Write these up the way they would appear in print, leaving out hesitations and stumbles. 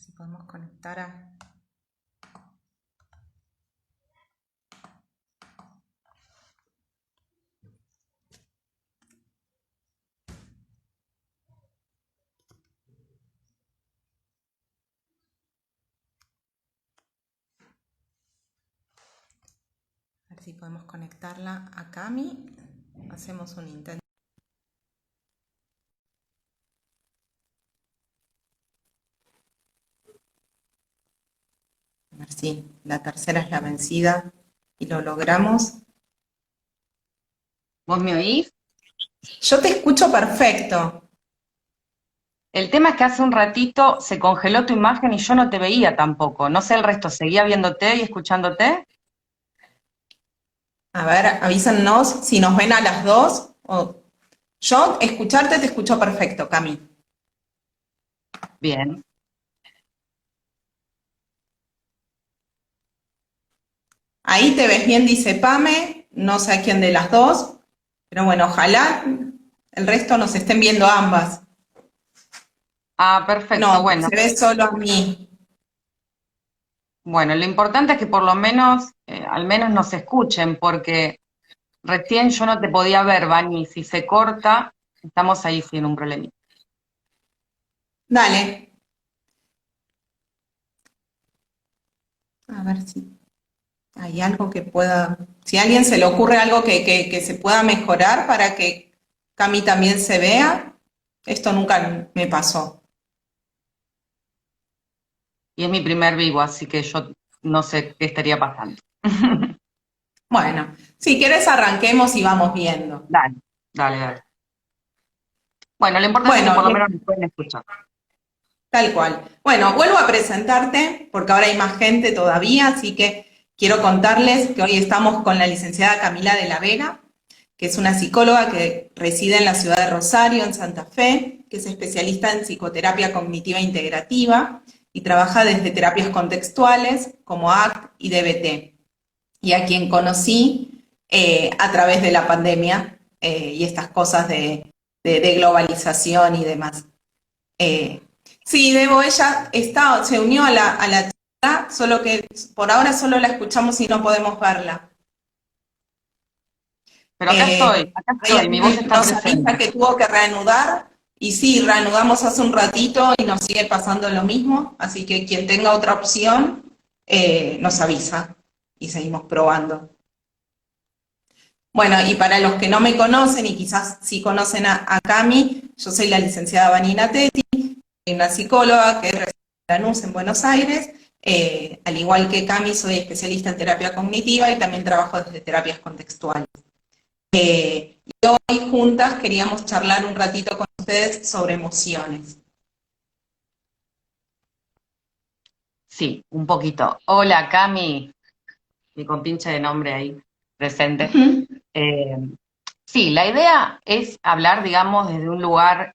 Si podemos conectar a... A ver si podemos conectarla a Cami. Hacemos un intento. A ver si la tercera es la vencida y lo logramos. ¿Vos me oís? Yo te escucho perfecto. El tema es que hace un ratito se congeló tu imagen y yo no te veía tampoco. No sé el resto, ¿seguía viéndote y escuchándote? A ver, avísennos si nos ven a las dos. Yo escucharte te escucho perfecto, Cami. Bien. Ahí te ves bien, dice Pame. No sé a quién de las dos. Pero bueno, ojalá el resto nos estén viendo ambas. Ah, perfecto, No, bueno. se ve solo a mí. Bueno, lo importante es que por lo menos, al menos nos escuchen, porque recién yo no te podía ver, Vani. Si se corta, estamos ahí sin un problemita. Dale. A ver si hay algo que pueda... Si a alguien se le ocurre algo que se pueda mejorar para que Cami también se vea. Esto nunca me pasó. Y es mi primer vivo, así que yo no sé qué estaría pasando. Bueno, si quieres arranquemos y vamos viendo. Dale, dale, dale. Bueno, lo importante es que Bueno, por lo menos nos pueden escuchar. tal cual. Bueno, vuelvo a presentarte porque ahora hay más gente todavía, así que quiero contarles que hoy estamos con la licenciada Camila de la Vega, que es una psicóloga que reside en la ciudad de Rosario, en Santa Fe, que es especialista en psicoterapia cognitiva integrativa y trabaja desde terapias contextuales como ACT y DBT, y a quien conocí a través de la pandemia y estas cosas de globalización y demás. Eh, sí, Debo, ella se unió a la charla, solo que por ahora solo la escuchamos y no podemos verla. Pero acá Ahí estoy, mi voz está nos avisa presente. que tuvo que reanudar, y sí, reanudamos hace un ratito y nos sigue pasando lo mismo, así que quien tenga otra opción nos avisa y seguimos probando. Bueno, y para los que no me conocen y quizás sí conocen a Cami, yo soy la licenciada Vanina Tetti, soy una psicóloga que reside en Lanús, en Buenos Aires. Al igual que Cami, soy especialista en terapia cognitiva y también trabajo desde terapias contextuales. Y hoy juntas queríamos charlar un ratito con ustedes sobre emociones. Sí, un poquito. Hola, Cami, mi compinche de nombre ahí presente. Ujú. Eh, sí, la idea es hablar, digamos, desde un lugar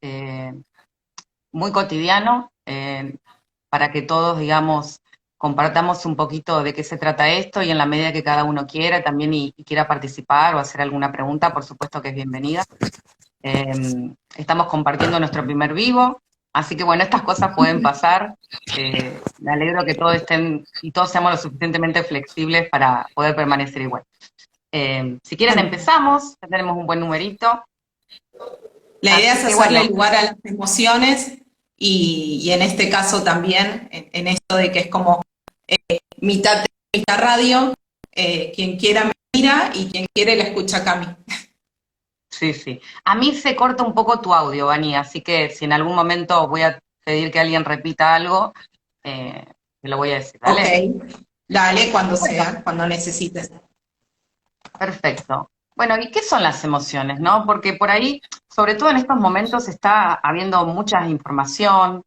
muy cotidiano, para que todos, digamos, compartamos un poquito de qué se trata esto y en la medida que cada uno quiera también y quiera participar o hacer alguna pregunta, por supuesto que es bienvenida. Estamos compartiendo nuestro primer vivo, así que bueno, estas cosas pueden pasar. Me alegro que todos estén y todos seamos lo suficientemente flexibles para poder permanecer igual. Si quieren empezamos, ya tenemos un buen numerito. La idea Así es que hacerle bueno, lugar a las emociones y en este caso también, en esto de que es como mitad de mitad radio, quien quiera me mira y quien quiere la escucha a Cami. sí, sí. A mí se corta un poco tu audio, Vani, así que si en algún momento voy a pedir que alguien repita algo, te lo voy a decir, Ok, ¿vale? dale cuando Bueno, sea, cuando necesites. perfecto. Bueno, ¿y qué son las emociones, no? Porque por ahí, sobre todo en estos momentos, está habiendo mucha información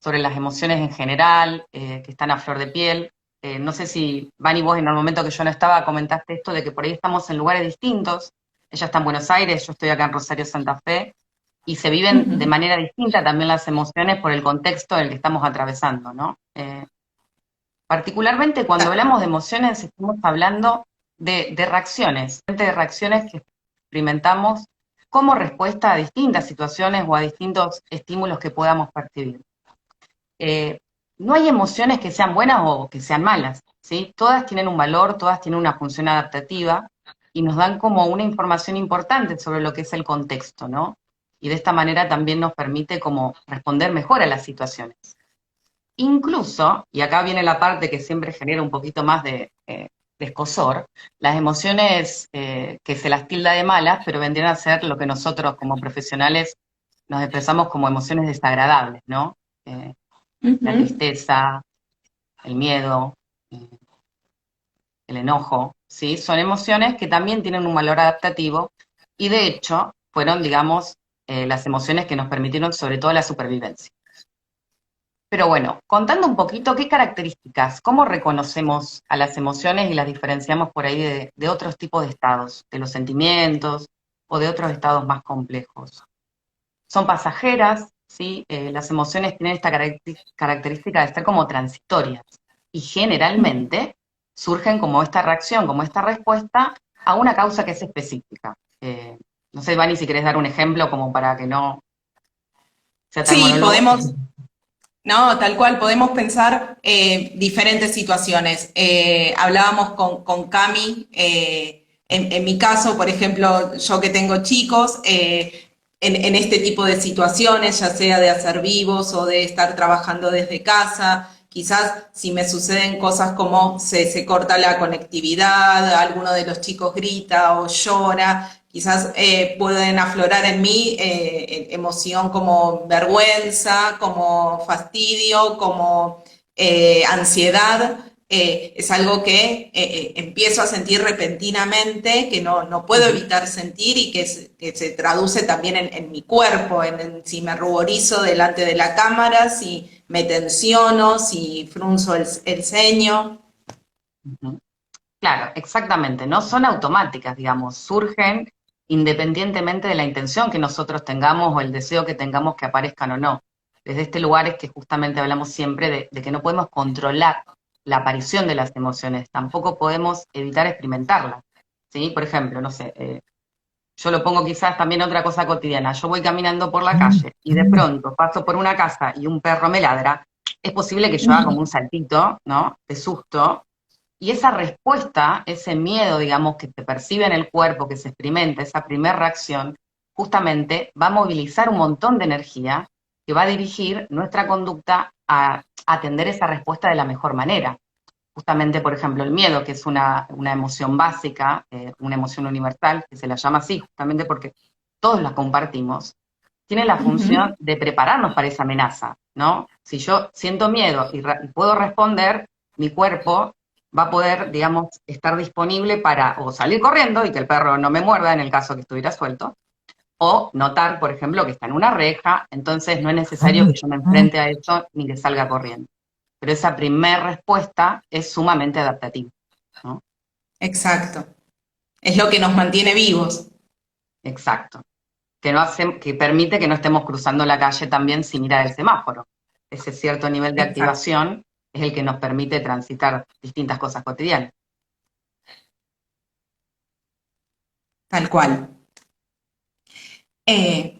sobre las emociones en general, que están a flor de piel. No sé si, Vani, vos en el momento que yo no estaba comentaste esto de que por ahí estamos en lugares distintos. Ella está en Buenos Aires, yo estoy acá en Rosario, Santa Fe, y se viven de Ujú. manera distinta también las emociones por el contexto en el que estamos atravesando, ¿no? Particularmente cuando hablamos de emociones, estamos hablando de reacciones, de reacciones que experimentamos como respuesta a distintas situaciones o a distintos estímulos que podamos percibir. no hay emociones que sean buenas o que sean malas, ¿sí? Todas tienen un valor, todas tienen una función adaptativa y nos dan como una información importante sobre lo que es el contexto, ¿no? Y de esta manera también nos permite como responder mejor a las situaciones. Incluso, y acá viene la parte que siempre genera un poquito más de escozor, las emociones que se las tilda de malas, pero vendrían a ser lo que nosotros como profesionales nos expresamos como emociones desagradables, ¿no? Eh, la Ujú. tristeza, el miedo, eh, el enojo, ¿sí? Son emociones que también tienen un valor adaptativo y de hecho fueron, digamos, las emociones que nos permitieron sobre todo la supervivencia. Pero bueno, contando un poquito qué características, cómo reconocemos a las emociones y las diferenciamos por ahí de otros tipos de estados, de los sentimientos o de otros estados más complejos. Son pasajeras, ¿sí? Las emociones tienen esta característica de ser como transitorias y generalmente surgen como esta reacción, como esta respuesta a una causa que es específica. No sé, Vani, si querés dar un ejemplo como para que no sea tan Sí, monólogo. podemos, no, tal cual, podemos pensar diferentes situaciones. Hablábamos con Cami, en mi caso, por ejemplo, yo que tengo chicos, en este tipo de situaciones, ya sea de hacer vivos o de estar trabajando desde casa, quizás si me suceden cosas como se corta la conectividad, alguno de los chicos grita o llora, quizás pueden aflorar en mí emoción como vergüenza, como fastidio, como ansiedad. Es algo que empiezo a sentir repentinamente, que no puedo Ujú, evitar sentir y que se traduce también en mi cuerpo, en si me ruborizo delante de la cámara, si me tensiono, si frunzo el ceño. ujú. Claro, exactamente, no son automáticas, digamos, surgen independientemente de la intención que nosotros tengamos o el deseo que tengamos que aparezcan o no. Desde este lugar es que justamente hablamos siempre de que no podemos controlar la aparición de las emociones, tampoco podemos evitar experimentarlas, ¿sí? Por ejemplo, no sé, yo lo pongo quizás también otra cosa cotidiana, yo voy caminando por la calle y de pronto paso por una casa y un perro me ladra, es posible que yo haga como un saltito, ¿no? De susto, y esa respuesta, ese miedo, digamos, que se percibe en el cuerpo, que se experimenta, esa primera reacción, justamente va a movilizar un montón de energía que va a dirigir nuestra conducta a atender esa respuesta de la mejor manera. Justamente, por ejemplo, el miedo, que es una emoción básica, una emoción universal, que se la llama así, justamente porque todos la compartimos, tiene la Ujú. función de prepararnos para esa amenaza, ¿no? Si yo siento miedo y puedo responder, mi cuerpo va a poder, digamos, estar disponible para o salir corriendo y que el perro no me muerda en el caso que estuviera suelto, o notar, por ejemplo, que está en una reja, entonces no es necesario que yo me enfrente a eso ni que salga corriendo. Pero esa primera respuesta es sumamente adaptativa, ¿no? Exacto. Es lo que nos mantiene vivos. Exacto. Que, no hace, que permite que no estemos cruzando la calle también sin mirar el semáforo. Ese cierto nivel de Exacto. activación es el que nos permite transitar distintas cosas cotidianas. Tal cual. Eh,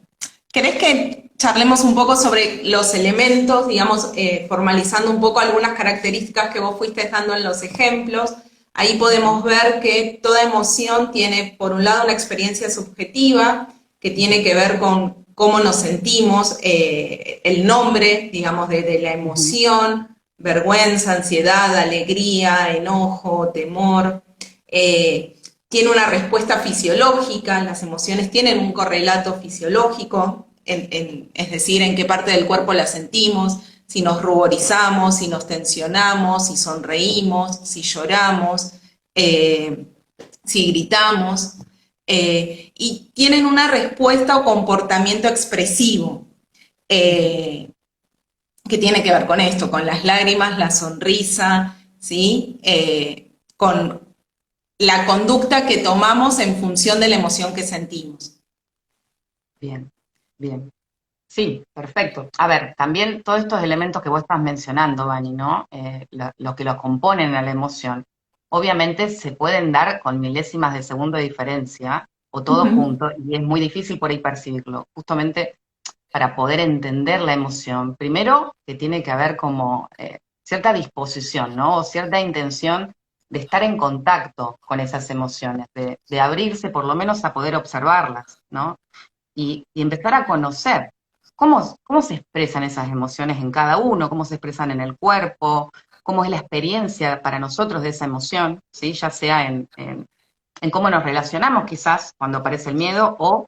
¿Querés que charlemos un poco sobre los elementos, digamos, formalizando un poco algunas características que vos fuiste dando en los ejemplos? Ahí podemos ver que toda emoción tiene, por un lado, una experiencia subjetiva que tiene que ver con cómo nos sentimos, el nombre, digamos, de la emoción, vergüenza, ansiedad, alegría, enojo, temor. Eh, Tiene una respuesta fisiológica, las emociones tienen un correlato fisiológico, es decir, en qué parte del cuerpo las sentimos, si nos ruborizamos, si nos tensionamos, si sonreímos, si lloramos, eh, si gritamos, y tienen una respuesta o comportamiento expresivo. eh, que tiene que ver con esto, con las lágrimas, la sonrisa, ¿sí? Con la conducta que tomamos en función de la emoción que sentimos. Bien, bien. Sí, perfecto. A ver, también todos estos elementos que vos estás mencionando, Vani, ¿no? Lo que los componen a la emoción, obviamente se pueden dar con milésimas de segundo de diferencia o todo Ujú. junto y es muy difícil por ahí percibirlo. Justamente para poder entender la emoción, primero que tiene que haber como cierta disposición, ¿no? O cierta intención de estar en contacto con esas emociones, de abrirse por lo menos a poder observarlas, ¿no? Y empezar a conocer cómo se expresan esas emociones en cada uno, cómo se expresan en el cuerpo, cómo es la experiencia para nosotros de esa emoción, ¿sí? Ya sea en cómo nos relacionamos quizás cuando aparece el miedo o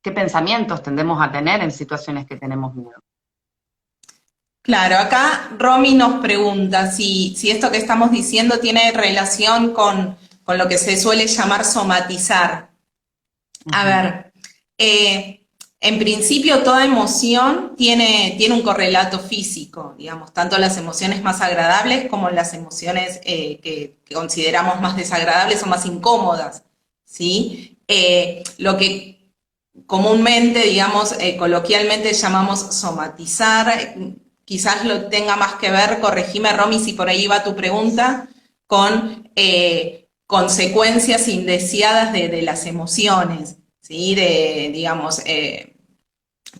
qué pensamientos tendemos a tener en situaciones que tenemos miedo. Claro, acá Romy nos pregunta si esto que estamos diciendo tiene relación con lo que se suele llamar somatizar. A Ujú. ver, en principio toda emoción tiene un correlato físico, digamos, tanto las emociones más agradables como las emociones que consideramos más desagradables o más incómodas, ¿sí? Lo que comúnmente, digamos, coloquialmente llamamos somatizar, quizás lo tenga más que ver, corregime Romy si por ahí va tu pregunta, con consecuencias indeseadas de las emociones, ¿sí? Digamos,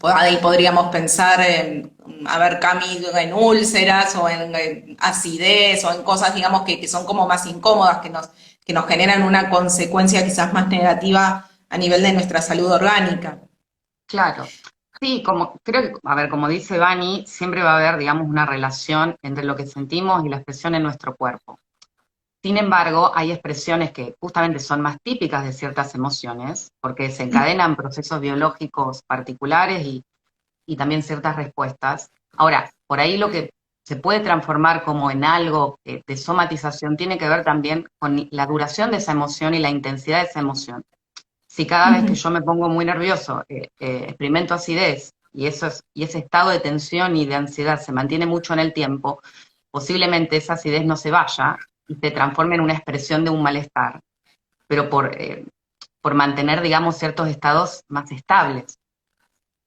ahí podríamos pensar en, a ver, Cami, en úlceras o en acidez o en cosas, digamos, que son como más incómodas, que nos generan una consecuencia quizás más negativa a nivel de nuestra salud orgánica. Claro. Sí, como creo que, a ver, como dice Vani, siempre va a haber, digamos, una relación entre lo que sentimos y la expresión en nuestro cuerpo. Sin embargo, hay expresiones que justamente son más típicas de ciertas emociones, porque se encadenan procesos biológicos particulares y también ciertas respuestas. Ahora, por ahí lo que se puede transformar como en algo de somatización tiene que ver también con la duración de esa emoción y la intensidad de esa emoción. Si cada vez que Ujú. yo me pongo muy nervioso, experimento acidez y ese estado de tensión y de ansiedad se mantiene mucho en el tiempo, posiblemente esa acidez no se vaya y se transforme en una expresión de un malestar, pero por mantener, digamos, ciertos estados más estables,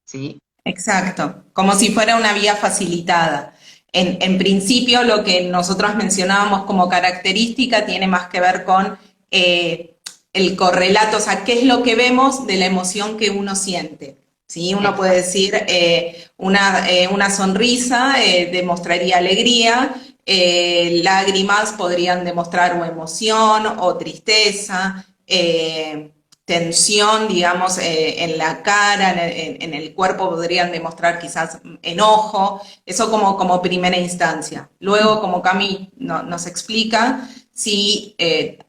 ¿sí? Exacto, como si fuera una vía facilitada. En principio, lo que nosotros mencionábamos como característica tiene más que ver con el correlato, o sea, qué es lo que vemos de la emoción que uno siente. ¿Sí? Uno puede Exacto. decir una sonrisa demostraría alegría, lágrimas podrían demostrar o emoción o tristeza, tensión, digamos, en la cara, en el cuerpo podrían demostrar quizás enojo, eso como primera instancia. Luego, como Cami nos explica, si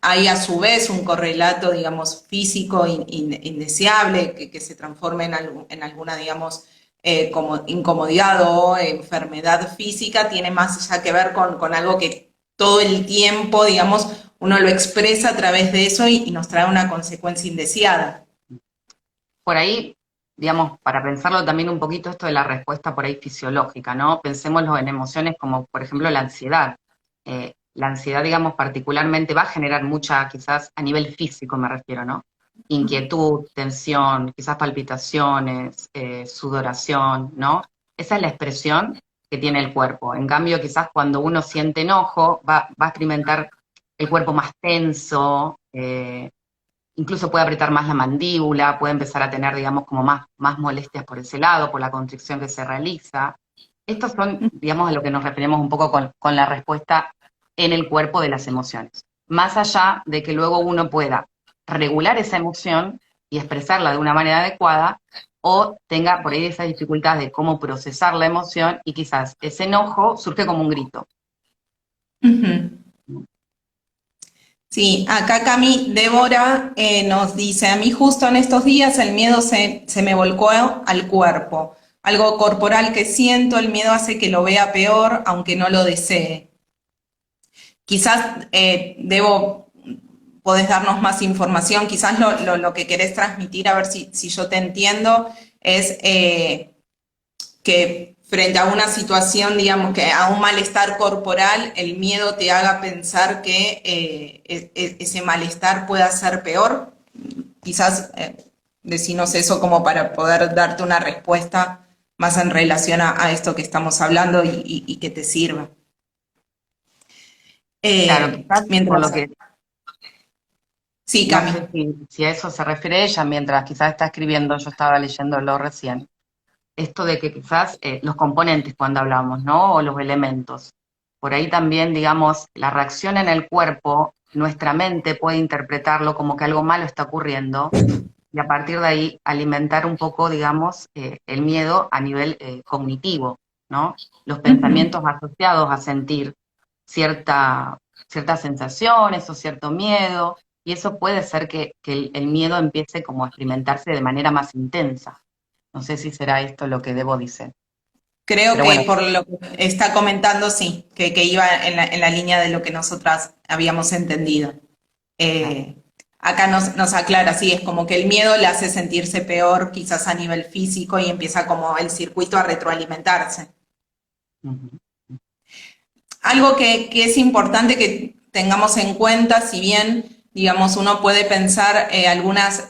hay a su vez un correlato, digamos, físico indeseable que se transforme en alguna, digamos, como incomodidad o enfermedad física, tiene más ya que ver con algo que todo el tiempo, digamos, uno lo expresa a través de eso y nos trae una consecuencia indeseada. Por ahí, digamos, para pensarlo también un poquito esto de la respuesta por ahí fisiológica, ¿no? Pensémoslo en emociones como, por ejemplo, la ansiedad. La ansiedad, digamos, particularmente va a generar mucha, quizás a nivel físico me refiero, ¿no? Inquietud, tensión, quizás palpitaciones, sudoración, ¿no? Esa es la expresión que tiene el cuerpo. En cambio, quizás cuando uno siente enojo, va a experimentar el cuerpo más tenso, incluso puede apretar más la mandíbula, puede empezar a tener, digamos, como más molestias por ese lado, por la constricción que se realiza. Estos son, digamos, a lo que nos referimos un poco con la respuesta en el cuerpo de las emociones. Más allá de que luego uno pueda regular esa emoción y expresarla de una manera adecuada, o tenga por ahí esa dificultad de cómo procesar la emoción y quizás ese enojo surge como un grito. Ujú. Sí, acá Cami, Débora nos dice, a mí justo en estos días el miedo se me volcó al cuerpo. Algo corporal que siento, el miedo hace que lo vea peor, aunque no lo desee. Quizás, Debo, podés darnos más información, quizás lo que querés transmitir, a ver si yo te entiendo, es que frente a una situación, digamos, que a un malestar corporal, el miedo te haga pensar que ese malestar pueda ser peor. Quizás decinos eso como para poder darte una respuesta más en relación a esto que estamos hablando y que te sirva. Claro, quizás por Mientras... lo que Sí, no Cami. sé si a eso se refiere ella, mientras quizás está escribiendo, yo estaba leyéndolo recién. esto de que quizás los componentes cuando hablamos, ¿no? O los elementos. Por ahí también, digamos, la reacción en el cuerpo, nuestra mente puede interpretarlo como que algo malo está ocurriendo y a partir de ahí alimentar un poco, digamos, el miedo a nivel cognitivo, ¿no? Los Ujú. pensamientos asociados a sentir ciertas sensaciones o cierto miedo, y eso puede ser que el miedo empiece como a experimentarse de manera más intensa. No sé si será esto lo que debo decir. Creo Pero que bueno, por lo que está comentando, sí, que iba en la línea de lo que nosotras habíamos entendido. claro. Eh, Acá nos aclara, sí, es como que el miedo le hace sentirse peor quizás a nivel físico y empieza como el circuito a retroalimentarse. Ujú. Algo que es importante que tengamos en cuenta, si bien, digamos, uno puede pensar algunas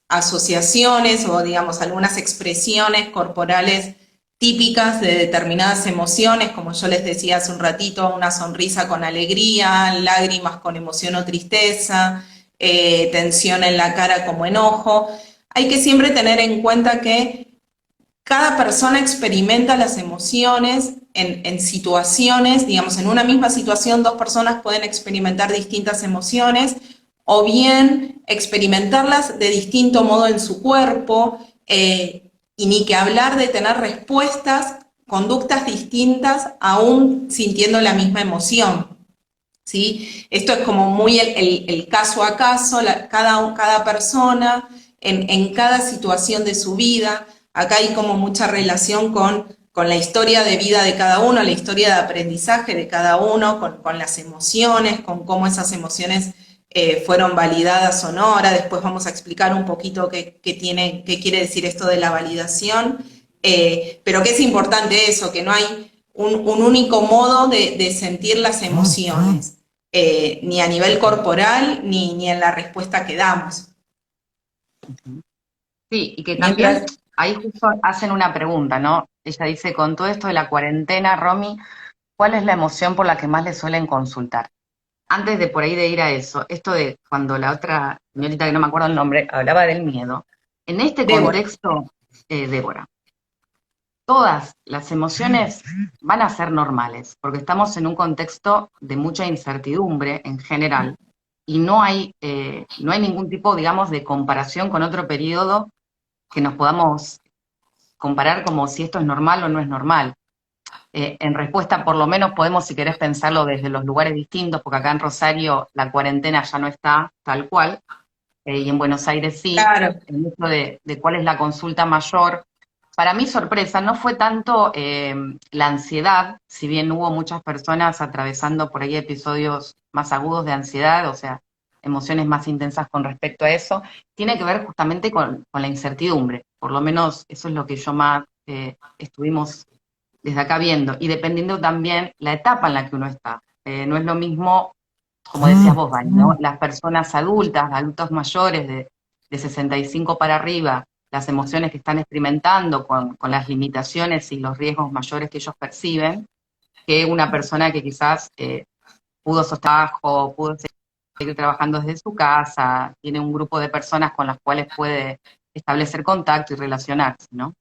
asociaciones o, digamos, algunas expresiones corporales típicas de determinadas emociones, como yo les decía hace un ratito, una sonrisa con alegría, lágrimas con emoción o tristeza, tensión en la cara como enojo. Hay que siempre tener en cuenta que cada persona experimenta las emociones en situaciones, digamos, en una misma situación, dos personas pueden experimentar distintas emociones o bien experimentarlas de distinto modo en su cuerpo, y ni que hablar de tener respuestas, conductas distintas, aún sintiendo la misma emoción. ¿Sí? Esto es como muy el caso a caso, cada persona en cada situación de su vida. Acá hay como mucha relación con la historia de vida de cada uno, la historia de aprendizaje de cada uno, con las emociones, con cómo esas emociones fueron validadas o no. Ahora después vamos a explicar un poquito qué quiere decir esto de la validación, pero que es importante eso, que no hay un único modo de sentir las emociones, ni a nivel corporal, ni en la respuesta que damos. Ujú. Sí, y que también Mientras, ahí justo hacen una pregunta, ¿no? Ella dice, con todo esto de la cuarentena, Romy, ¿cuál es la emoción por la que más le suelen consultar? Antes de por ahí de ir a eso, esto de cuando la otra señorita, que no me acuerdo el nombre, hablaba del miedo, en este Débora, contexto, Débora, todas las emociones van a ser normales, porque estamos en un contexto de mucha incertidumbre en general, y no hay ningún tipo, digamos, de comparación con otro periodo que nos podamos comparar como si esto es normal o no es normal. En respuesta, por lo menos podemos, si querés pensarlo desde los lugares distintos, porque acá en Rosario la cuarentena ya no está tal cual, y en Buenos Aires sí, claro. el hecho de cuál es la consulta mayor. Para mi sorpresa, no fue tanto la ansiedad, si bien hubo muchas personas atravesando por ahí episodios más agudos de ansiedad, o sea, emociones más intensas con respecto a eso, tiene que ver justamente con la incertidumbre. Por lo menos eso es lo que yo más estuvimos desde acá viendo, y dependiendo también la etapa en la que uno está. No es lo mismo, como decías vos, Vani, ¿no? Las personas adultas, adultos mayores de 65 para arriba, las emociones que están experimentando con las limitaciones y los riesgos mayores que ellos perciben, que una persona que quizás pudo sostener, pudo seguir trabajando desde su casa, tiene un grupo de personas con las cuales puede establecer contacto y relacionarse, ¿no?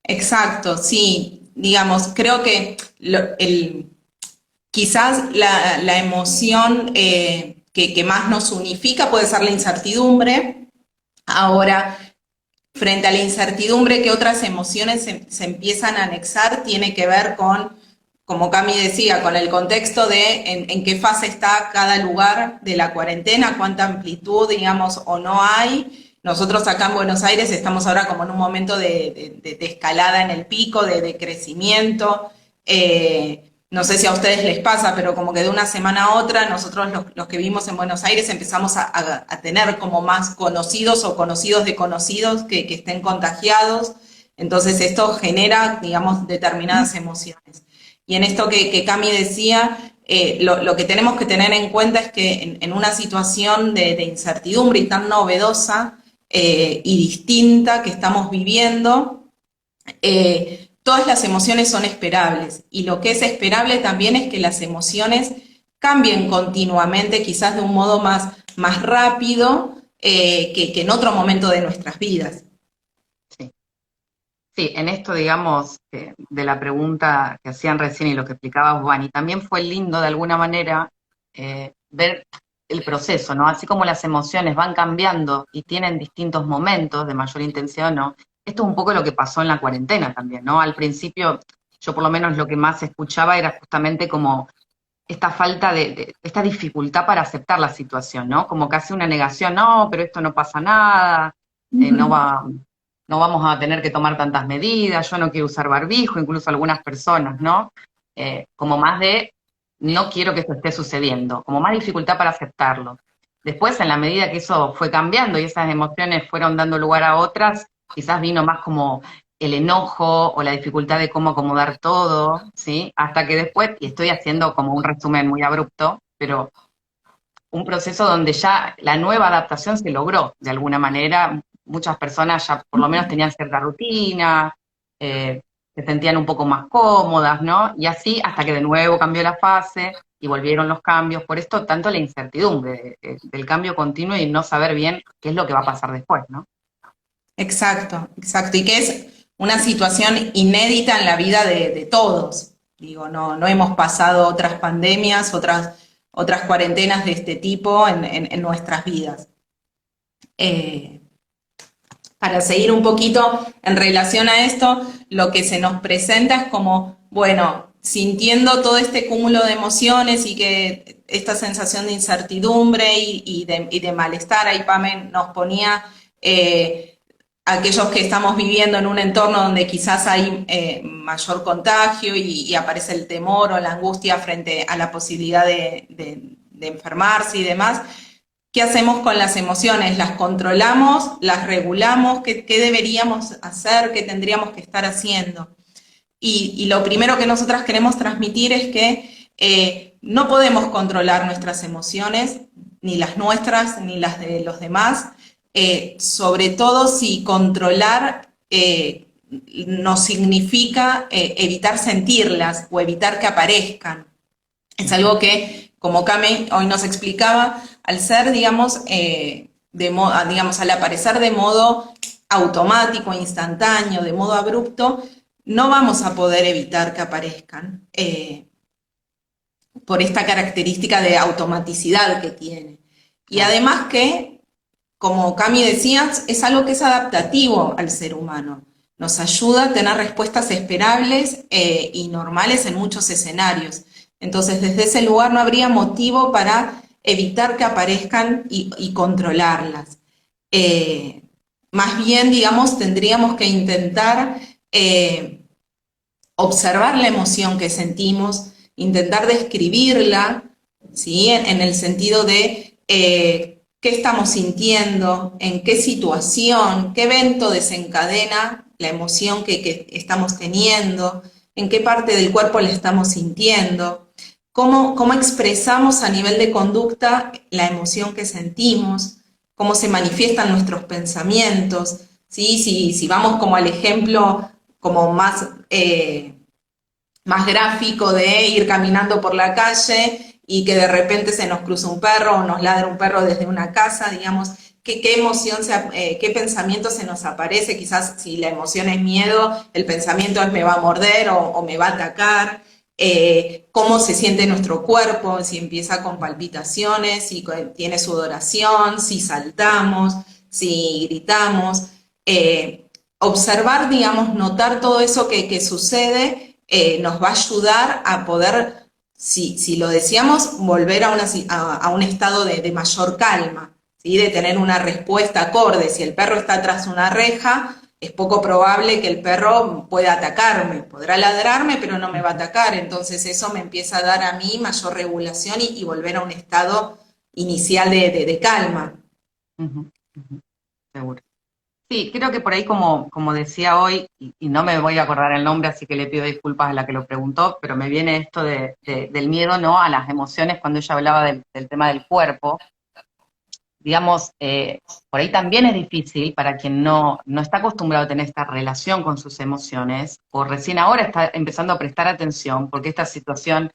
Exacto, sí. Digamos, creo que quizás la emoción que más nos unifica puede ser la incertidumbre. Ahora, frente a la incertidumbre que otras emociones se empiezan a anexar, tiene que ver con, como Cami decía, con el contexto de en qué fase está cada lugar de la cuarentena, cuánta amplitud, digamos, o no hay. Nosotros acá en Buenos Aires estamos ahora como en un momento de escalada en el pico, de crecimiento. No sé si a ustedes les pasa, pero como que de una semana a otra, nosotros los que vivimos en Buenos Aires empezamos a tener como más conocidos o conocidos de conocidos que estén contagiados. Entonces esto genera, digamos, determinadas emociones. Y en esto que Cami decía, lo que tenemos que tener en cuenta es que en una situación de incertidumbre y tan novedosa y distinta que estamos viviendo, todas las emociones son esperables y lo que es esperable también es que las emociones cambien continuamente, quizás de un modo más rápido que en otro momento de nuestras vidas. Sí. Sí, en esto, digamos, de la pregunta que hacían recién y lo que explicaba Juan, y también fue lindo de alguna manera ver el proceso, ¿no? Así como las emociones van cambiando y tienen distintos momentos de mayor intensidad o no, esto es un poco lo que pasó en la cuarentena también, ¿no? Al principio, yo por lo menos lo que más escuchaba era justamente como esta falta esta dificultad para aceptar la situación, ¿no? Como casi una negación, no, pero esto no pasa nada, no Ujú. va, no vamos a tener que tomar tantas medidas, yo no quiero usar barbijo, incluso algunas personas, ¿no? Como más de, no quiero que esto esté sucediendo, como más dificultad para aceptarlo. Después, en la medida que eso fue cambiando y esas emociones fueron dando lugar a otras, quizás vino más como el enojo o la dificultad de cómo acomodar todo, ¿sí? Hasta que después, y estoy haciendo como un resumen muy abrupto, pero un proceso donde ya la nueva adaptación se logró de alguna manera. Muchas personas ya por lo menos tenían cierta rutina, se sentían un poco más cómodas, ¿no? Y así hasta que de nuevo cambió la fase y volvieron los cambios. Por esto tanto la incertidumbre del cambio continuo y no saber bien qué es lo que va a pasar después, ¿no? Exacto, exacto. Y que es una situación inédita en la vida de todos. Digo, no hemos pasado otras pandemias, otras cuarentenas de este tipo en nuestras vidas. Eh, para seguir un poquito en relación a esto, lo que se nos presenta es como, bueno, sintiendo todo este cúmulo de emociones y que esta sensación de incertidumbre y de malestar, ahí Pame nos ponía aquellos que estamos viviendo en un entorno donde quizás hay mayor contagio y aparece el temor o la angustia frente a la posibilidad de enfermarse y demás. ¿Qué hacemos con las emociones? ¿Las controlamos? ¿Las regulamos? ¿Qué deberíamos hacer? ¿Qué tendríamos que estar haciendo? Y lo primero que nosotras queremos transmitir es que no podemos controlar nuestras emociones, ni las nuestras, ni las de los demás, sobre todo si controlar nos significa evitar sentirlas o evitar que aparezcan. Es algo que, como Cami hoy nos explicaba, al ser, digamos, digamos, al aparecer de modo automático, instantáneo, de modo abrupto, no vamos a poder evitar que aparezcan por esta característica de automaticidad que tiene. Y Claro. además que, como Cami decía, es algo que es adaptativo al ser humano. Nos ayuda a tener respuestas esperables y normales en muchos escenarios. Entonces, desde ese lugar no habría motivo para evitar que aparezcan y controlarlas. Eh, Más bien, digamos, tendríamos que intentar observar la emoción que sentimos, intentar describirla, ¿sí? En el sentido de qué estamos sintiendo, en qué situación, qué evento desencadena la emoción que estamos teniendo, en qué parte del cuerpo la estamos sintiendo, cómo expresamos a nivel de conducta la emoción que sentimos, cómo se manifiestan nuestros pensamientos, ¿sí? Si vamos como al ejemplo como más gráfico de ir caminando por la calle y que de repente se nos cruza un perro o nos ladra un perro desde una casa, digamos, qué emoción, qué pensamiento se nos aparece, quizás si la emoción es miedo, el pensamiento es me va a morder o me va a atacar, cómo se siente nuestro cuerpo, si empieza con palpitaciones, si tiene sudoración, si saltamos, si gritamos, observar, digamos, notar todo eso que sucede nos va a ayudar a poder, si lo deseamos, volver a un estado de mayor calma, ¿sí? De tener una respuesta acorde. Si el perro está tras una reja, es poco probable que el perro pueda atacarme. Podrá ladrarme, pero no me va a atacar. Entonces eso me empieza a dar a mí mayor regulación y volver a un estado inicial de calma. Ujú, ujú, seguro. Sí, creo que por ahí, como decía hoy, y no me voy a acordar el nombre, así que le pido disculpas a la que lo preguntó, pero me viene esto del miedo, ¿no? A las emociones cuando ella hablaba del tema del cuerpo. Digamos, por ahí también es difícil para quien no está acostumbrado a tener esta relación con sus emociones, o recién ahora está empezando a prestar atención, porque esta situación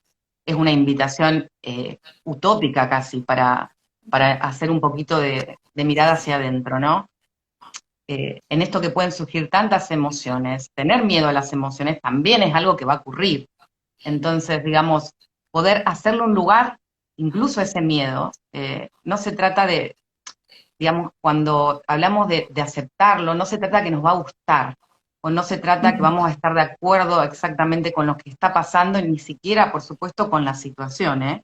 es una invitación utópica casi para hacer un poquito de mirada hacia adentro, ¿no? en esto que pueden surgir tantas emociones, tener miedo a las emociones también es algo que va a ocurrir. Entonces, digamos, poder hacerle un lugar, incluso ese miedo, no se trata de, digamos, cuando hablamos de aceptarlo, no se trata que nos va a gustar, o no se trata que vamos a estar de acuerdo exactamente con lo que está pasando, ni siquiera, por supuesto, con la situación, ¿eh?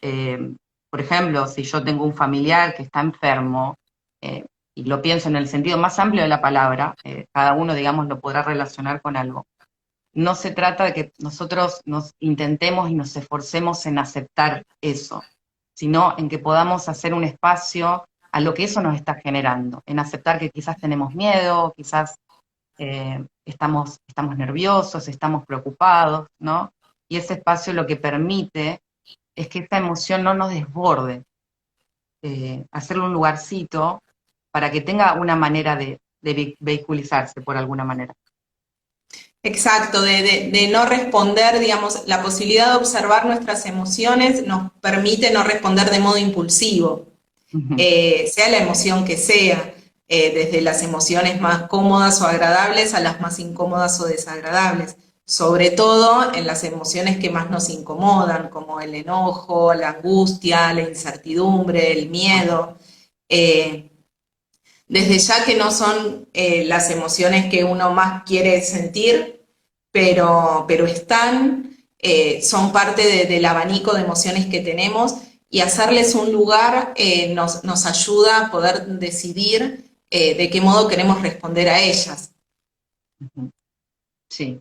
Eh, por ejemplo, si yo tengo un familiar que está enfermo, eh, y lo pienso en el sentido más amplio de la palabra, cada uno, digamos, lo podrá relacionar con algo. No se trata de que nosotros nos intentemos y nos esforcemos en aceptar eso, sino en que podamos hacer un espacio a lo que eso nos está generando, en aceptar que quizás tenemos miedo, quizás estamos nerviosos, estamos preocupados, ¿no? Y ese espacio lo que permite es que esta emoción no nos desborde, hacerle un lugarcito para que tenga una manera de vehiculizarse por alguna manera. Exacto, de no responder, digamos, la posibilidad de observar nuestras emociones nos permite no responder de modo impulsivo, Ujú. sea la emoción que sea, desde las emociones más cómodas o agradables a las más incómodas o desagradables, sobre todo en las emociones que más nos incomodan, como el enojo, la angustia, la incertidumbre, el miedo. Eh, Desde ya que no son las emociones que uno más quiere sentir, pero están, son parte del abanico de emociones que tenemos y hacerles un lugar nos ayuda a poder decidir de qué modo queremos responder a ellas. Ujú. Sí,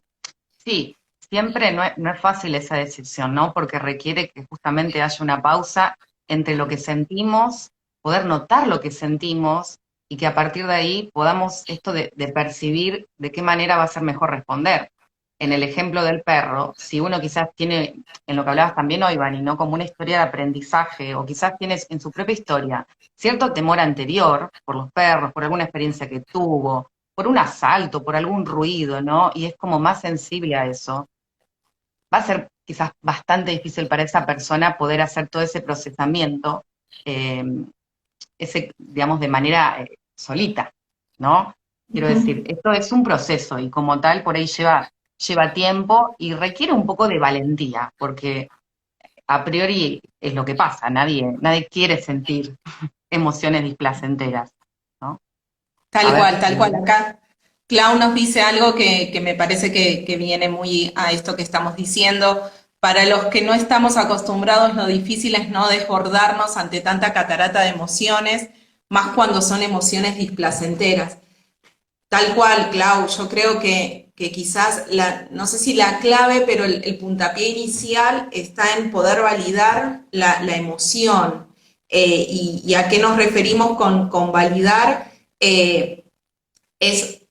sí, siempre no es fácil esa decisión, ¿no? Porque requiere que justamente haya una pausa entre lo que sentimos, poder notar lo que sentimos y que a partir de ahí podamos esto de percibir de qué manera va a ser mejor responder. En el ejemplo del perro, si uno quizás tiene, en lo que hablabas también hoy, Vani, ¿no? Como una historia de aprendizaje, o quizás tienes en su propia historia cierto temor anterior por los perros, por alguna experiencia que tuvo, por un asalto, por algún ruido, ¿no? Y es como más sensible a eso. Va a ser quizás bastante difícil para esa persona poder hacer todo ese procesamiento, eh, digamos, de manera solita, ¿no? Quiero decir, Ujú. esto es un proceso y como tal por ahí lleva tiempo y requiere un poco de valentía, porque a priori es lo que pasa, nadie quiere sentir emociones displacenteras, ¿no? A ver, Tal cual. Acá Clau nos dice algo que me parece que viene muy a esto que estamos diciendo. Para los que no estamos acostumbrados, lo difícil es no desbordarnos ante tanta catarata de emociones, más cuando son emociones displacenteras. Tal cual, Clau, yo creo que quizás, no sé si la clave, pero el puntapié inicial está en poder validar la emoción. Y a qué nos referimos con validar. Es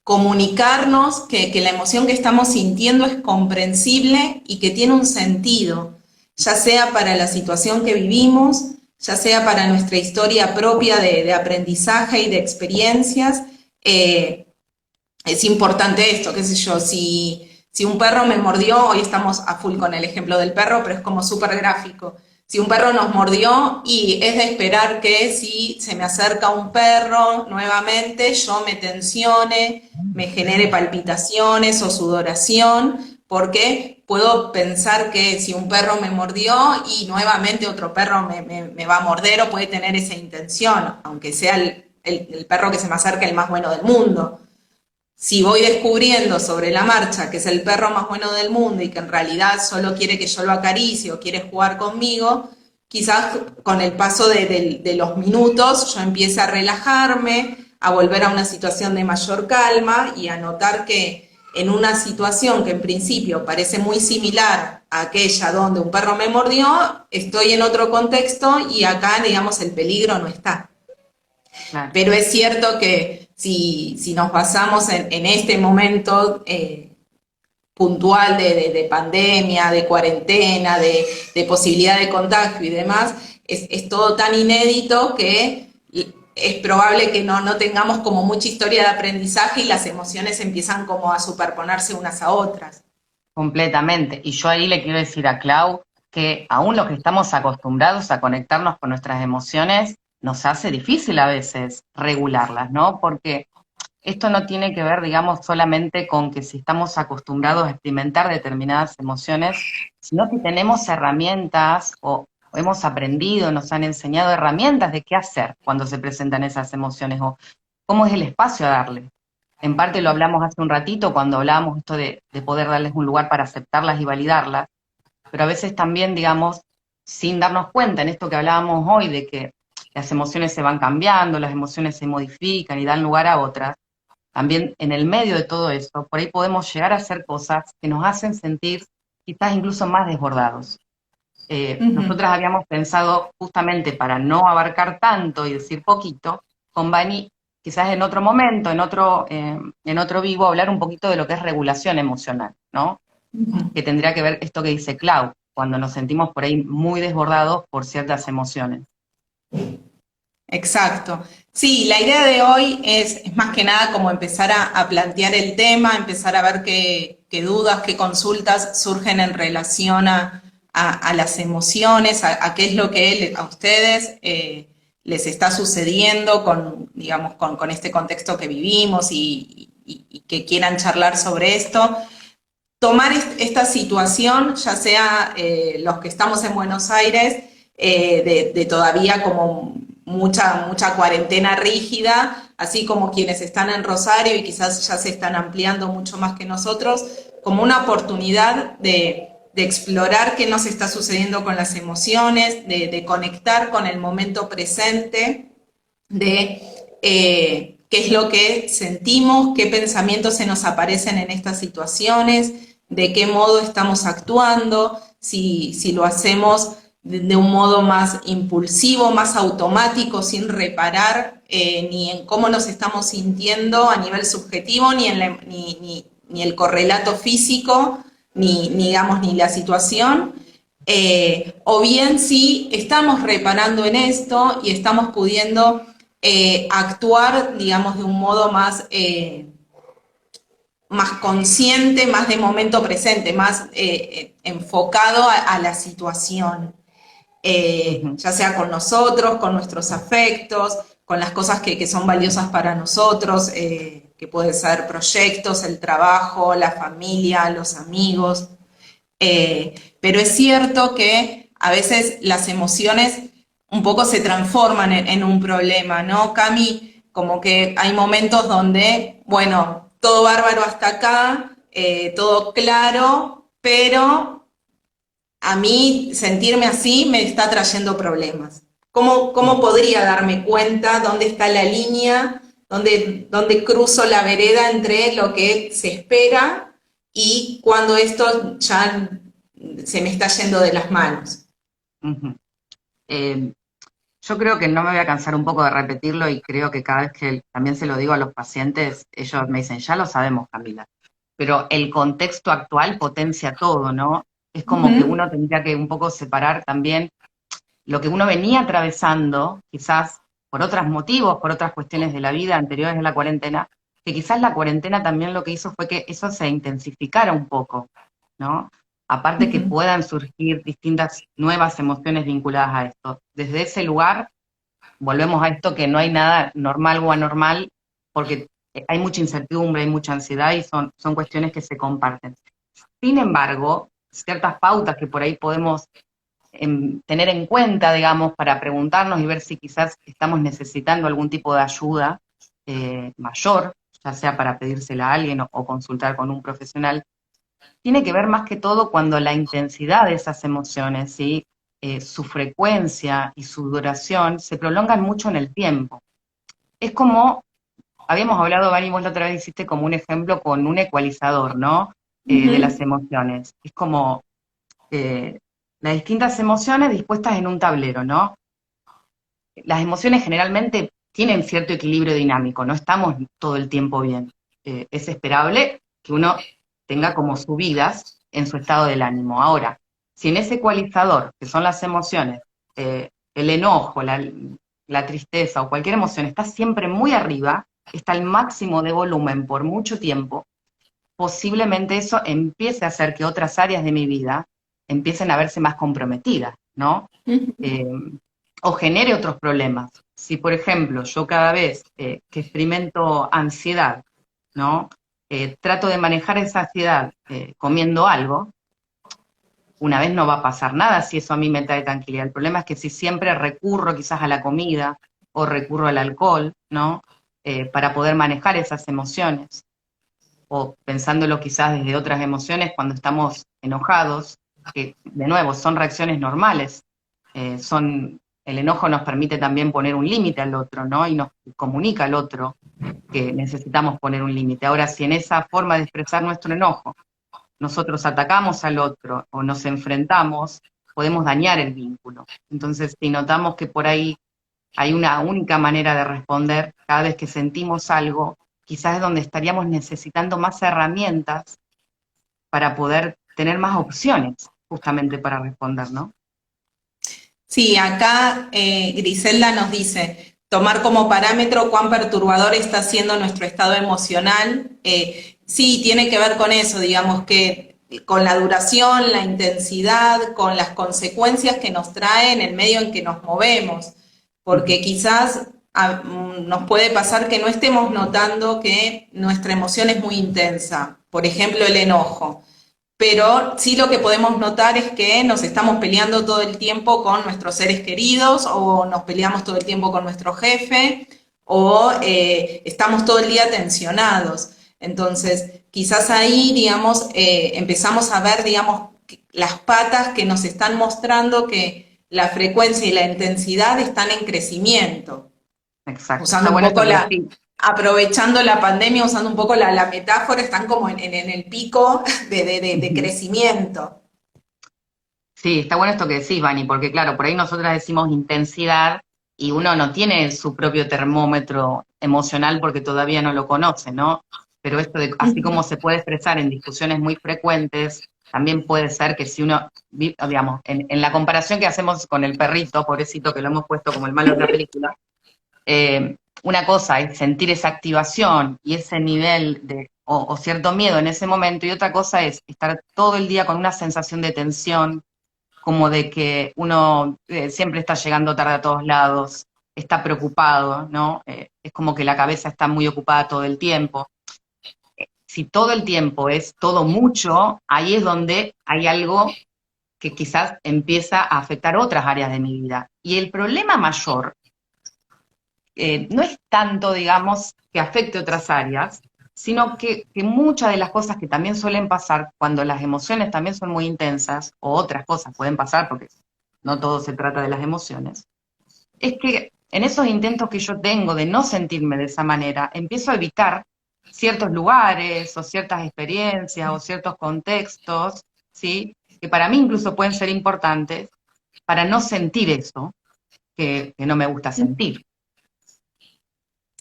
comunicarnos que la emoción que estamos sintiendo es comprensible y que tiene un sentido, ya sea para la situación que vivimos, ya sea para nuestra historia propia de aprendizaje y de experiencias. Eh, es importante esto, qué sé yo, si un perro me mordió, hoy estamos a full con el ejemplo del perro, pero es como súper gráfico. Si un perro nos mordió y es de esperar que si se me acerca un perro nuevamente, yo me tensione, me genere palpitaciones o sudoración, porque puedo pensar que si un perro me mordió y nuevamente otro perro me va a morder o puede tener esa intención, aunque sea el perro que se me acerca el más bueno del mundo. Si voy descubriendo sobre la marcha que es el perro más bueno del mundo y que en realidad solo quiere que yo lo acaricie o quiere jugar conmigo, quizás con el paso de los minutos yo empiece a relajarme, a volver a una situación de mayor calma y a notar que en una situación que en principio parece muy similar a aquella donde un perro me mordió, estoy en otro contexto y acá, digamos, el peligro no está. claro. Pero es cierto que si nos basamos en este momento puntual de pandemia, de cuarentena, de posibilidad de contagio y demás, es todo tan inédito que es probable que no tengamos como mucha historia de aprendizaje y las emociones empiezan como a superponerse unas a otras. Completamente. Y yo ahí le quiero decir a Clau que aún los que estamos acostumbrados a conectarnos con nuestras emociones, nos hace difícil a veces regularlas, ¿no? Porque esto no tiene que ver, digamos, solamente con que si estamos acostumbrados a experimentar determinadas emociones, sino que tenemos herramientas o hemos aprendido, nos han enseñado herramientas de qué hacer cuando se presentan esas emociones o cómo es el espacio a darle. En parte lo hablamos hace un ratito cuando hablábamos esto de poder darles un lugar para aceptarlas y validarlas, pero a veces también, digamos, sin darnos cuenta en esto que hablábamos hoy, de que las emociones se van cambiando, las emociones se modifican y dan lugar a otras, también en el medio de todo esto, por ahí podemos llegar a hacer cosas que nos hacen sentir quizás incluso más desbordados. Ujú. Nosotras habíamos pensado justamente para no abarcar tanto y decir poquito, con Bani, quizás en otro momento, en otro vivo, hablar un poquito de lo que es regulación emocional, ¿no? Que tendría que ver esto que dice Clau, cuando nos sentimos por ahí muy desbordados por ciertas emociones. Exacto. Sí, la idea de hoy es más que nada como empezar a plantear el tema, empezar a ver qué dudas, qué consultas surgen en relación a las emociones, a qué es lo que a ustedes les está sucediendo con, digamos, con este contexto que vivimos y que quieran charlar sobre esto. Tomar esta situación, ya sea los que estamos en Buenos Aires, de todavía como mucha cuarentena rígida, así como quienes están en Rosario y quizás ya se están ampliando mucho más que nosotros, como una oportunidad de explorar qué nos está sucediendo con las emociones, de conectar con el momento presente, de qué es lo que sentimos, qué pensamientos se nos aparecen en estas situaciones, de qué modo estamos actuando, si lo hacemos de un modo más impulsivo, más automático, sin reparar ni en cómo nos estamos sintiendo a nivel subjetivo, ni el correlato físico, digamos, ni la situación. O bien si estamos reparando en esto y estamos pudiendo actuar, digamos, de un modo más consciente, más de momento presente, más enfocado a la situación, Ujú. ya sea con nosotros, con nuestros afectos, con las cosas que son valiosas para nosotros, que pueden ser proyectos, el trabajo, la familia, los amigos. Pero es cierto que a veces las emociones un poco se transforman en un problema, ¿no, Cami? Como que hay momentos donde, bueno, todo bárbaro hasta acá, todo claro, pero a mí sentirme así me está trayendo problemas. ¿Cómo podría darme cuenta dónde está la línea, dónde cruzo la vereda entre lo que se espera y cuando esto ya se me está yendo de las manos? Ujú. Eh, yo creo que no me voy a cansar un poco de repetirlo y creo que cada vez que también se lo digo a los pacientes, ellos me dicen, ya lo sabemos, Camila, pero el contexto actual potencia todo, ¿no? Es Uh como que -huh, uno tendría que un poco separar también lo que uno venía atravesando, quizás por otros motivos, por otras cuestiones de la vida anteriores a la cuarentena, que quizás la cuarentena también lo que hizo fue que eso se intensificara un poco, ¿no? uh Aparte que -huh. puedan surgir distintas nuevas emociones vinculadas a esto. Desde ese lugar, volvemos a esto que no hay nada normal o anormal, porque hay mucha incertidumbre, hay mucha ansiedad y son cuestiones que se comparten. Sin embargo, ciertas pautas que por ahí podemos tener en cuenta, digamos, para preguntarnos y ver si quizás estamos necesitando algún tipo de ayuda mayor, ya sea para pedírsela a alguien o consultar con un profesional, tiene que ver más que todo cuando la intensidad de esas emociones, ¿sí? Su frecuencia y su duración se prolongan mucho en el tiempo. Es como, habíamos hablado, Vani, vos la otra vez hiciste como un ejemplo con un ecualizador, ¿no? Uh De -huh. las emociones. Es como eh, las distintas emociones dispuestas en un tablero, ¿no? Las emociones generalmente tienen cierto equilibrio dinámico, no estamos todo el tiempo bien. Es esperable que uno tenga como subidas en su estado del ánimo. Ahora, si en ese ecualizador, que son las emociones, el enojo, la tristeza o cualquier emoción está siempre muy arriba, está al máximo de volumen por mucho tiempo, posiblemente eso empiece a hacer que otras áreas de mi vida empiecen a verse más comprometidas, ¿no? Uh -huh. Eh, o genere otros problemas. si por ejemplo yo cada vez que experimento ansiedad, ¿no? Trato de manejar esa ansiedad comiendo algo, una vez no va a pasar nada si eso a mí me trae tranquilidad. El problema es que si siempre recurro quizás a la comida o recurro al alcohol, ¿no? Para poder manejar esas emociones, o pensándolo quizás desde otras emociones cuando estamos enojados, que de nuevo son reacciones normales, el enojo nos permite también poner un límite al otro, ¿no? Y nos comunica al otro que necesitamos poner un límite. Ahora, si en esa forma de expresar nuestro enojo nosotros atacamos al otro o nos enfrentamos, podemos dañar el vínculo. Entonces, si notamos que por ahí hay una única manera de responder cada vez que sentimos algo, quizás es donde estaríamos necesitando más herramientas para poder tener más opciones justamente para responder, ¿no? Sí, acá Griselda nos dice, tomar como parámetro cuán perturbador está siendo nuestro estado emocional. Sí, tiene que ver con eso, digamos que con la duración, la intensidad, con las consecuencias que nos trae en el medio en que nos movemos, porque quizás nos puede pasar que no estemos notando que nuestra emoción es muy intensa, por ejemplo el enojo. Pero sí lo que podemos notar es que nos estamos peleando todo el tiempo con nuestros seres queridos o nos peleamos todo el tiempo con nuestro jefe o estamos todo el día tensionados. Entonces, quizás ahí, digamos, empezamos a ver, digamos, las patas que nos están mostrando que la frecuencia y la intensidad están en crecimiento. Exacto. Está Usando un bueno esto poco que decís. aprovechando la pandemia, usando un poco la metáfora, están como en el pico de crecimiento. Sí, está bueno esto que decís, Vani, porque claro, por ahí nosotras decimos intensidad y uno no tiene su propio termómetro emocional porque todavía no lo conoce, ¿no? Pero esto de, así como se puede expresar en discusiones muy frecuentes, también puede ser que si uno, digamos, en la comparación que hacemos con el perrito, pobrecito que lo hemos puesto como el malo de la película, una cosa es sentir esa activación y ese nivel de, o cierto miedo en ese momento, y otra cosa es estar todo el día con una sensación de tensión, como de que uno siempre está llegando tarde a todos lados, está preocupado, ¿no? Es como que la cabeza está muy ocupada todo el tiempo. Si todo el tiempo es todo mucho, ahí es donde hay algo que quizás empieza a afectar otras áreas de mi vida. Y el problema mayor no es tanto, digamos, que afecte otras áreas, sino que muchas de las cosas que también suelen pasar cuando las emociones también son muy intensas, o otras cosas pueden pasar, porque no todo se trata de las emociones, es que en esos intentos que yo tengo de no sentirme de esa manera, empiezo a evitar ciertos lugares, o ciertas experiencias, o ciertos contextos, ¿sí? Que para mí incluso pueden ser importantes, para no sentir eso que no me gusta sentir.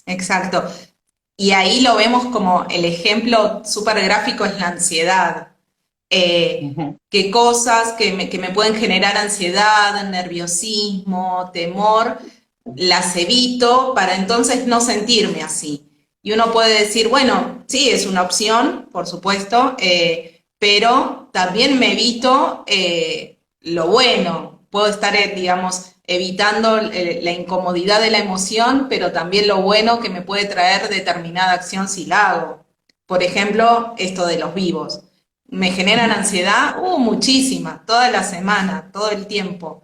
Exacto. Y ahí lo vemos como el ejemplo súper gráfico es la ansiedad. Ujú. Qué cosas que me pueden generar ansiedad, nerviosismo, temor, las evito para entonces no sentirme así. Y uno puede decir, bueno, sí, es una opción, por supuesto, pero también me evito lo bueno. Puedo estar, digamos, evitando la incomodidad de la emoción, pero también lo bueno que me puede traer determinada acción si la hago. Por ejemplo, esto de los vivos. ¿Me generan ansiedad? Muchísima, toda la semana, todo el tiempo.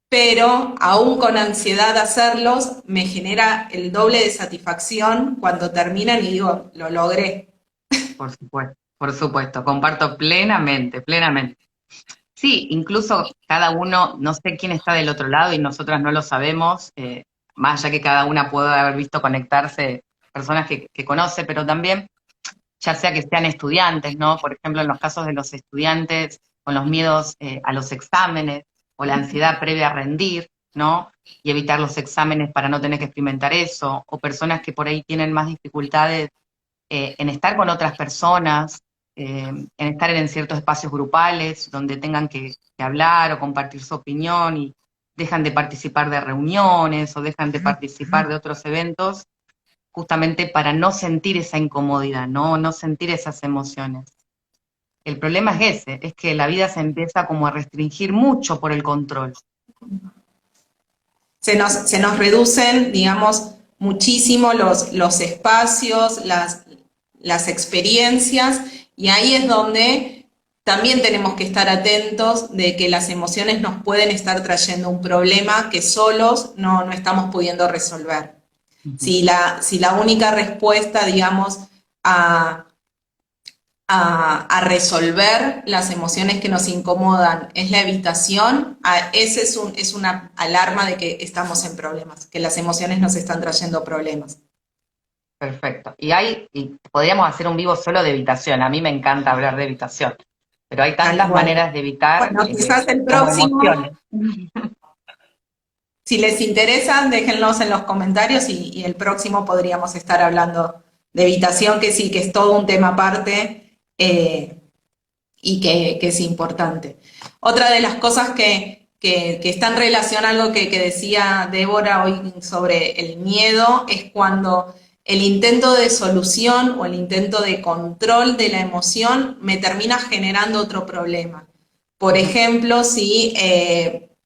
Pero aún con ansiedad de hacerlos, me genera el doble de satisfacción cuando terminan y digo, lo logré. Por supuesto, comparto plenamente, plenamente. Sí, incluso cada uno, no sé quién está del otro lado y nosotras no lo sabemos, más allá que cada una puede haber visto conectarse personas que conoce, pero también, ya sea que sean estudiantes, ¿no? Por ejemplo, en los casos de los estudiantes con los miedos a los exámenes o la ansiedad previa a rendir, ¿no? Y evitar los exámenes para no tener que experimentar eso, o personas que por ahí tienen más dificultades en estar con otras personas, en estar en ciertos espacios grupales donde tengan que hablar o compartir su opinión y dejan de participar de reuniones o dejan de participar de otros eventos, justamente para no sentir esa incomodidad, no sentir esas emociones. El problema es ese, es que la vida se empieza como a restringir mucho por el control. se nos reducen, digamos, muchísimo los espacios, las experiencias, y ahí es donde también tenemos que estar atentos de que las emociones nos pueden estar trayendo un problema que solos no estamos pudiendo resolver. Ujú. Si la única respuesta, digamos, a, a resolver las emociones que nos incomodan es la evitación, ese es una alarma de que estamos en problemas, que las emociones nos están trayendo problemas. Perfecto. Y podríamos hacer un vivo solo de evitación. A mí me encanta hablar de evitación, pero hay Tal tantas cual. maneras de evitar Bueno, quizás el como próximo, emociones. si les interesa, déjenlos en los comentarios y el próximo podríamos estar hablando de evitación, que sí, que es todo un tema aparte y que es importante. Otra de las cosas que está en relación a algo que decía Débora hoy sobre el miedo es cuando el intento de solución o el intento de control de la emoción me termina generando otro problema. Por Ujú. ejemplo, si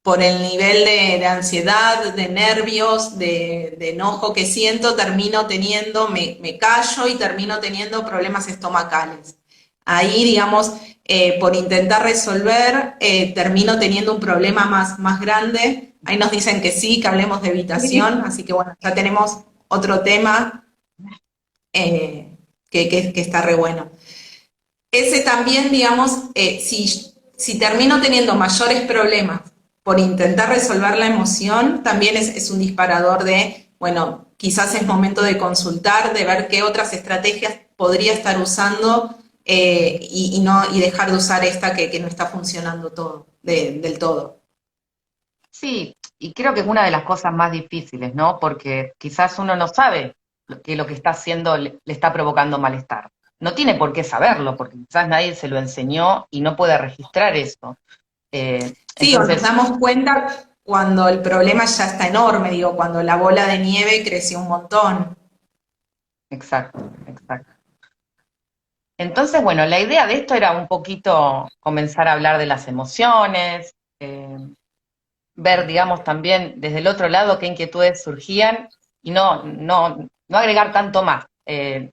por el nivel de ansiedad, de nervios, de enojo que siento, termino teniendo, me callo y termino teniendo problemas estomacales. Ahí, digamos, por intentar resolver, termino teniendo un problema más grande. Ahí nos dicen que sí, que hablemos de evitación, así que bueno, ya tenemos otro tema que está re bueno. Ese también, digamos, si termino teniendo mayores problemas por intentar resolver la emoción, también es un disparador de, bueno, quizás es momento de consultar, de ver qué otras estrategias podría estar usando y dejar de usar esta que no está funcionando del todo. Sí, y creo que es una de las cosas más difíciles, ¿no? Porque quizás uno no sabe que lo que está haciendo le está provocando malestar. No tiene por qué saberlo, porque quizás nadie se lo enseñó y no puede registrar eso. Sí, o nos Entonces, damos cuenta cuando el problema ya está enorme, digo, cuando la bola de nieve creció un montón. exacto, exacto. Entonces, bueno, la idea de esto era un poquito comenzar a hablar de las emociones, ver, digamos, también desde el otro lado qué inquietudes surgían y no agregar tanto más.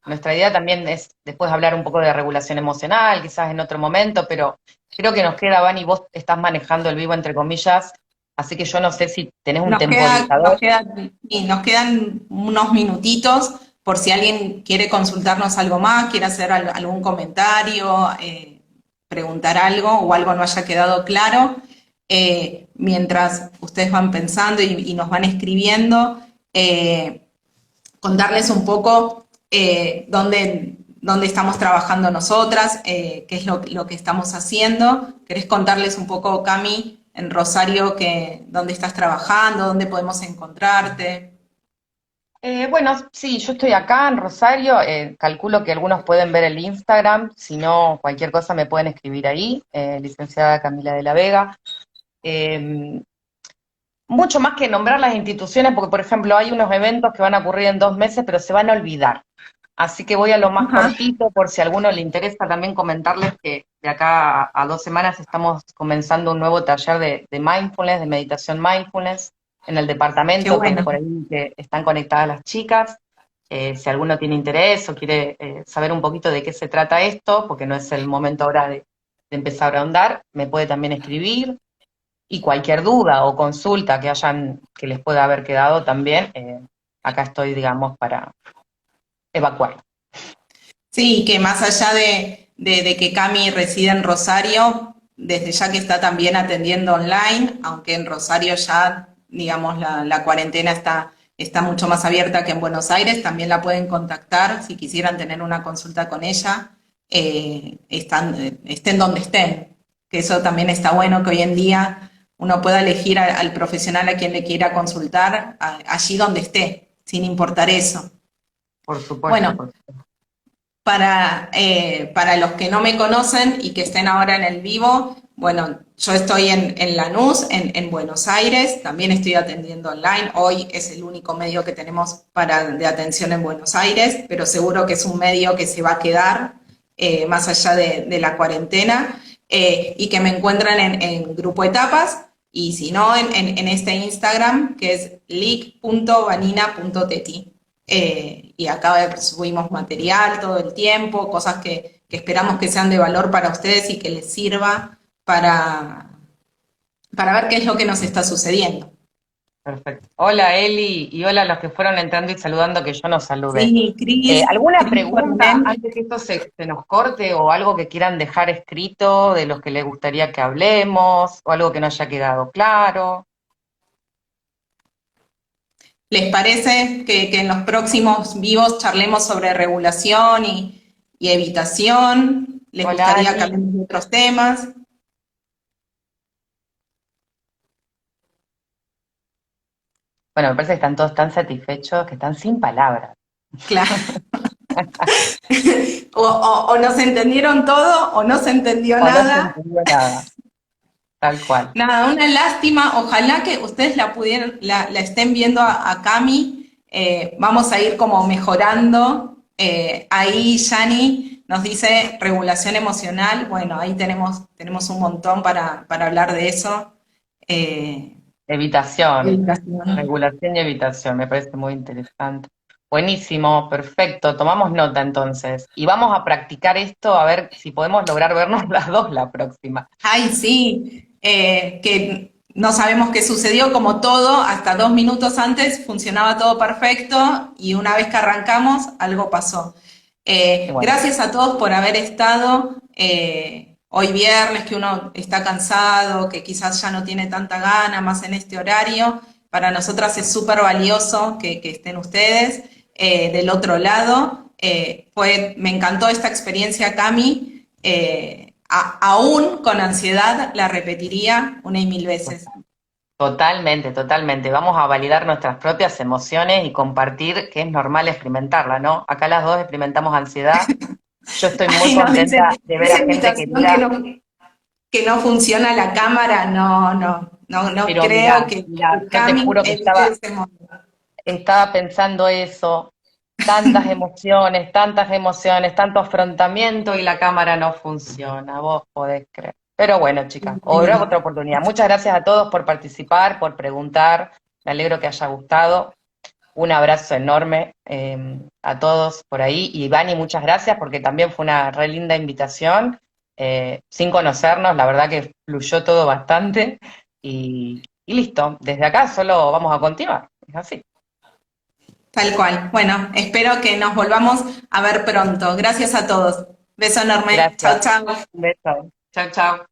Nuestra idea también es después hablar un poco de regulación emocional, quizás en otro momento, pero creo que nos queda, Vani, vos estás manejando el vivo entre comillas, así que yo no sé si tenés un temporizador. Y nos quedan unos minutitos por si alguien quiere consultarnos algo más, quiere hacer algún comentario, preguntar algo o algo no haya quedado claro. Mientras ustedes van pensando y nos van escribiendo, contarles un poco dónde estamos trabajando nosotras, qué es lo que estamos haciendo. ¿Querés contarles un poco, Cami, en Rosario, dónde estás trabajando, dónde podemos encontrarte? Bueno, sí, yo estoy acá en Rosario, calculo que algunos pueden ver el Instagram, si no, cualquier cosa me pueden escribir ahí, licenciada Camila de la Vega. Eh, Mucho más que nombrar las instituciones, porque por ejemplo hay unos eventos que van a ocurrir en 2 meses, pero se van a olvidar. Así que voy a lo más Ajá, cortito, por si a alguno le interesa también comentarles que de acá a 2 semanas estamos comenzando un nuevo taller de mindfulness, de meditación mindfulness, en el qué departamento, bueno. por ahí que están conectadas las chicas. Si alguno tiene interés o quiere saber un poquito de qué se trata esto, porque no es el momento ahora de empezar a ahondar, me puede también escribir. Y cualquier duda o consulta que les pueda haber quedado también, acá estoy, digamos, para evacuar. Sí, que más allá de que Cami reside en Rosario, desde ya que está también atendiendo online, aunque en Rosario ya, digamos, la cuarentena está mucho más abierta que en Buenos Aires, también la pueden contactar si quisieran tener una consulta con ella, estén donde estén. Que eso también está bueno, que hoy en día uno pueda elegir al profesional a quien le quiera consultar allí donde esté, sin importar eso. Por supuesto, Bueno, por supuesto. para los que no me conocen y que estén ahora en el vivo, bueno, yo estoy en Lanús, en Buenos Aires, también estoy atendiendo online. Hoy es el único medio que tenemos de atención en Buenos Aires, pero seguro que es un medio que se va a quedar más allá de la cuarentena y que me encuentran en Grupo Etapas. y si no, en este Instagram, que es lic.vanina.teti. Y acá subimos material todo el tiempo, cosas que esperamos que sean de valor para ustedes y que les sirva para ver qué es lo que nos está sucediendo. Perfecto. Hola Eli y hola a los que fueron entrando y saludando que yo no saludé. Sí, ¿Alguna Cris pregunta Coronel. antes que esto se nos corte o algo que quieran dejar escrito de los que les gustaría que hablemos o algo que no haya quedado claro? ¿Les parece que en los próximos vivos charlemos sobre regulación y evitación? ¿Les Hola gustaría que Ani. hablemos de otros temas? Bueno, me parece que están todos tan satisfechos que están sin palabras. Claro. O nos entendieron todo o no se entendió O no se nada. entendió nada, tal cual. Nada, una lástima. Ojalá que ustedes la estén viendo a Cami. Vamos a ir como mejorando. Ahí Yani nos dice regulación emocional. Bueno, ahí tenemos un montón para hablar de eso. Eh, Evitación, Educación. regulación y evitación, me parece muy interesante. Buenísimo, perfecto, tomamos nota entonces. Y vamos a practicar esto a ver si podemos lograr vernos las dos la próxima. Ay, sí, que no sabemos qué sucedió, como todo, hasta 2 minutos antes funcionaba todo perfecto y una vez que arrancamos, algo pasó. Y bueno, Gracias a todos por haber estado. Hoy viernes, que uno está cansado, que quizás ya no tiene tanta gana más en este horario. Para nosotras es súper valioso que estén ustedes del otro lado. Me encantó esta experiencia, Cami. Aún con ansiedad la repetiría 1 y 1000 veces. totalmente, totalmente. Vamos a validar nuestras propias emociones y compartir que es normal experimentarla, ¿no? Acá las dos experimentamos ansiedad. Yo estoy muy Ay, nos dicen, contenta de ver esa a gente invitación querida, que no funciona la cámara, no pero creo mira, que mira, yo te Cami juro que evite ese momento. estaba pensando eso, tantas emociones, tanto afrontamiento y la cámara no funciona, vos podés creer. Pero bueno, chicas, habrá otra oportunidad. Muchas gracias a todos por participar, por preguntar, me alegro que haya gustado. Un abrazo enorme a todos por ahí. Y Vani, muchas gracias porque también fue una re linda invitación. Sin conocernos, la verdad que fluyó todo bastante. Y listo, desde acá solo vamos a continuar. Es así. Tal cual. Bueno, espero que nos volvamos a ver pronto. Gracias a todos. Beso enorme. Chau, Gracias. chau. Un beso. Chao, chao.